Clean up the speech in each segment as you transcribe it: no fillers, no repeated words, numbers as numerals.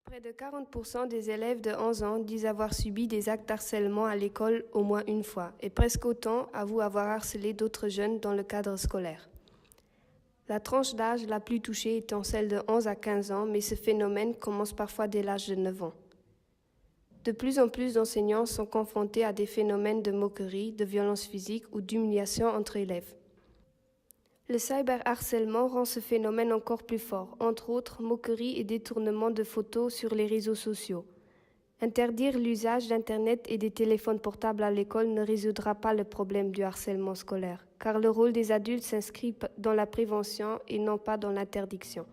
Près de 40% des élèves de 11 ans disent avoir subi des actes d'harcèlement à l'école au moins une fois, et presque autant avouent avoir harcelé d'autres jeunes dans le cadre scolaire. La tranche d'âge la plus touchée étant celle de 11 à 15 ans, mais ce phénomène commence parfois dès l'âge de 9 ans. De plus en plus d'enseignants sont confrontés à des phénomènes de moquerie, de violence physique ou d'humiliation entre élèves. Le cyberharcèlement rend ce phénomène encore plus fort, entre autres moqueries et détournements de photos sur les réseaux sociaux. Interdire l'usage d'Internet et des téléphones portables à l'école ne résoudra pas le problème du harcèlement scolaire, car le rôle des adultes s'inscrit dans la prévention et non pas dans l'interdiction.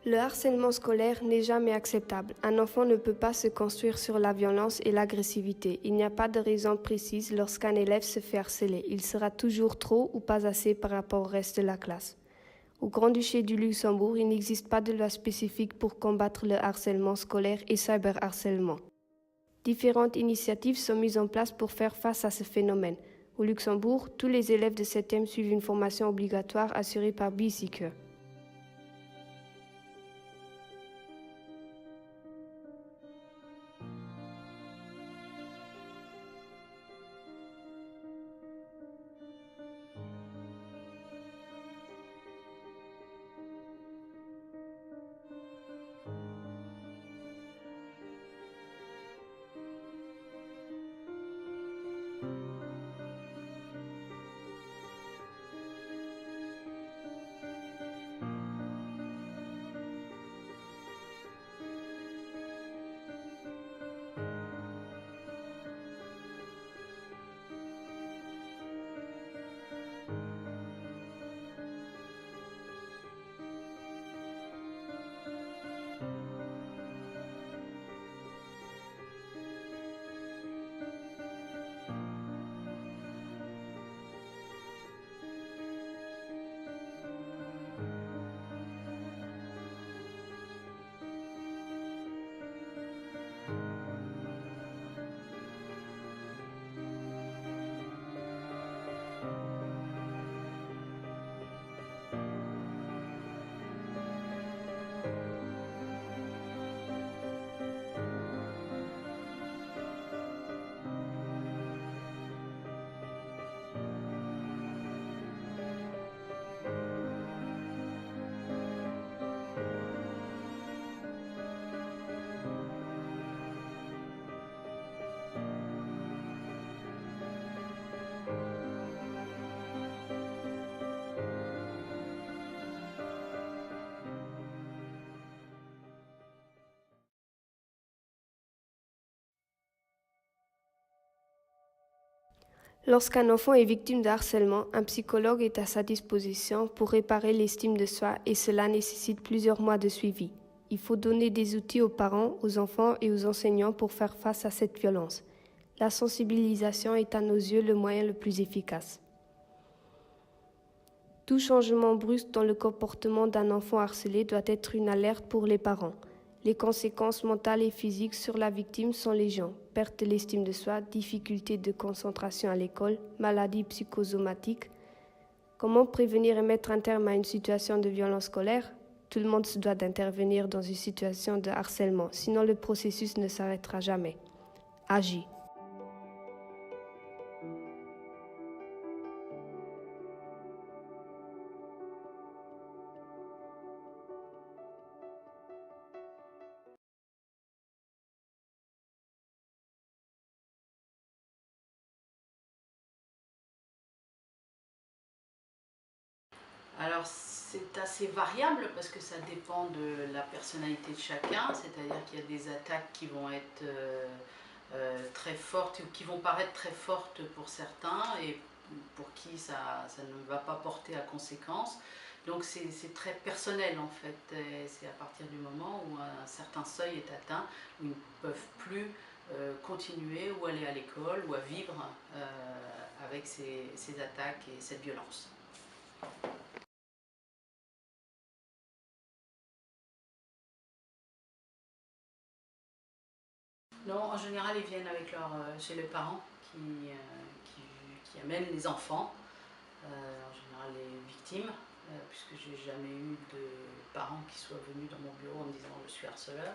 Le harcèlement scolaire n'est jamais acceptable. Un enfant ne peut pas se construire sur la violence et l'agressivité. Il n'y a pas de raison précise lorsqu'un élève se fait harceler. Il sera toujours trop ou pas assez par rapport au reste de la classe. Au Grand-Duché du Luxembourg, il n'existe pas de loi spécifique pour combattre le harcèlement scolaire et cyberharcèlement. Différentes initiatives sont mises en place pour faire face à ce phénomène. Au Luxembourg, tous les élèves de 7e suivent une formation obligatoire assurée par BeSecure. Lorsqu'un enfant est victime de harcèlement, un psychologue est à sa disposition pour réparer l'estime de soi et cela nécessite plusieurs mois de suivi. Il faut donner des outils aux parents, aux enfants et aux enseignants pour faire face à cette violence. La sensibilisation est à nos yeux le moyen le plus efficace. Tout changement brusque dans le comportement d'un enfant harcelé doit être une alerte pour les parents. Les conséquences mentales et physiques sur la victime sont légion. Perte de l'estime de soi, difficultés de concentration à l'école, maladies psychosomatiques. Comment prévenir et mettre un terme à une situation de violence scolaire ? Tout le monde se doit d'intervenir dans une situation de harcèlement, sinon le processus ne s'arrêtera jamais. Agis. Alors c'est assez variable parce que ça dépend de la personnalité de chacun, c'est-à-dire qu'il y a des attaques qui vont être très fortes ou qui vont paraître très fortes pour certains et pour qui ça ne va pas porter à conséquence. Donc c'est très personnel en fait, c'est à partir du moment où un certain seuil est atteint, où ils ne peuvent plus continuer ou aller à l'école ou à vivre avec ces attaques et cette violence. Non, en général, ils viennent avec chez les parents qui amènent les enfants, en général les victimes, puisque j'ai jamais eu de parents qui soient venus dans mon bureau en me disant je suis harceleur.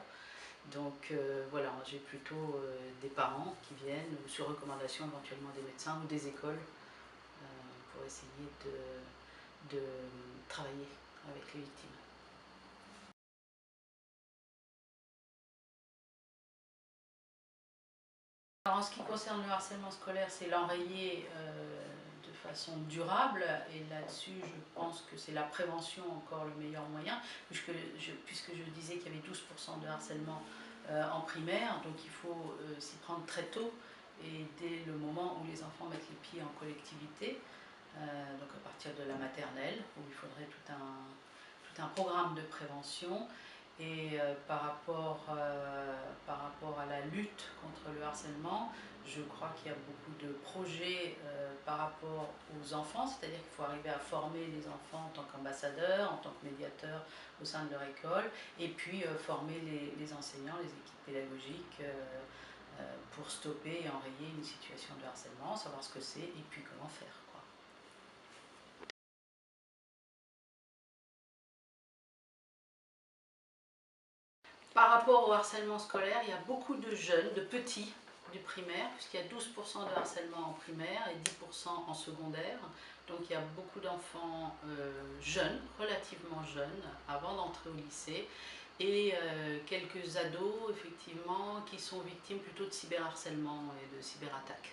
Donc voilà, j'ai plutôt des parents qui viennent, ou sur recommandation éventuellement des médecins ou des écoles, pour essayer de travailler avec les victimes. Alors, en ce qui concerne le harcèlement scolaire, c'est l'enrayer de façon durable, et là-dessus je pense que c'est la prévention encore le meilleur moyen, puisque je disais qu'il y avait 12% de harcèlement en primaire, donc il faut s'y prendre très tôt et dès le moment où les enfants mettent les pieds en collectivité, donc à partir de la maternelle, où il faudrait tout un programme de prévention. Et par rapport à la lutte contre le harcèlement, je crois qu'il y a beaucoup de projets par rapport aux enfants, c'est-à-dire qu'il faut arriver à former les enfants en tant qu'ambassadeurs, en tant que médiateurs au sein de leur école, et puis former les enseignants, les équipes pédagogiques pour stopper et enrayer une situation de harcèlement, savoir ce que c'est et puis comment faire, quoi. Par rapport au harcèlement scolaire, il y a beaucoup de jeunes, de petits du primaire, puisqu'il y a 12% de harcèlement en primaire et 10% en secondaire. Donc il y a beaucoup d'enfants jeunes, relativement jeunes, avant d'entrer au lycée, et quelques ados, effectivement, qui sont victimes plutôt de cyberharcèlement et de cyberattaques.